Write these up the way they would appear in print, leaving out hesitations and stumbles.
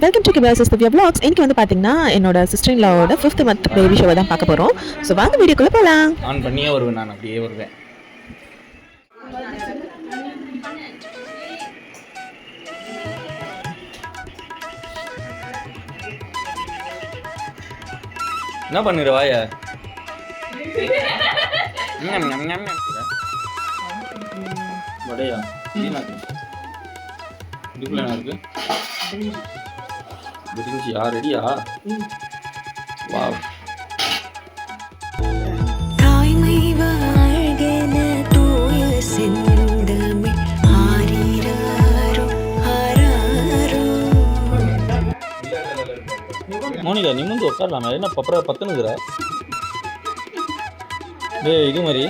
Welcome to கிபாஸ் Divya vlogs. இன்னைக்கு வந்து பாத்தீங்கன்னா என்னோட சிஸ்டர் இன் லாவோட 5th month பேபி ஷோவை தான் பார்க்க போறோம். ஸோ வாங்க வீடியோக்குள்ள போலாம். ஆன் பண்ணியே வருவேன், நான் அப்படியே வருவேன். என்ன பண்ணுற வாய வடையா இதுக்குள்ள என்ன இருக்கு? பிரிஞ்சியா? ரெடியா? வாவ். மோனிகா நிமிந்து உட்காரலாமா? என்ன பப்பரா பத்துனுக்குற? டேய் இது மாதிரி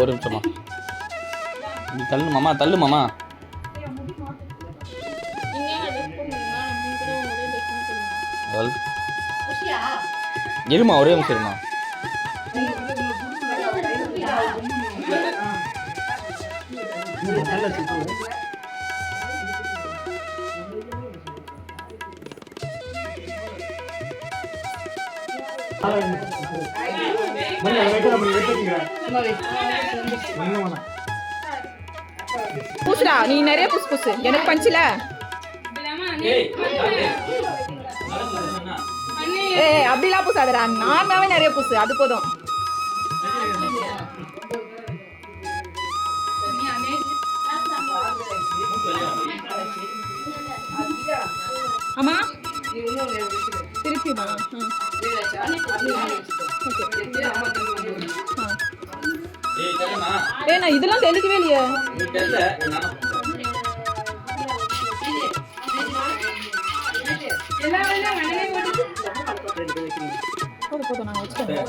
ஒரு நிமிஷமா நீ தள்ளு மாமா, தள்ளு மாமா. இருமா ஒரே நிமிஷம் இருமா. பூசுடா, நீ நிறைய பூசு. எனக்கு பஞ்சில அப்படிலாம் பூசாதடா, நார்மலாவே நிறைய பூசு, அது போதும். ஆமா திருப்பிமா. நான் இதெல்லாம் தெளிக்கவே இல்லையே. போதும் நான் வச்சுட்டேன்.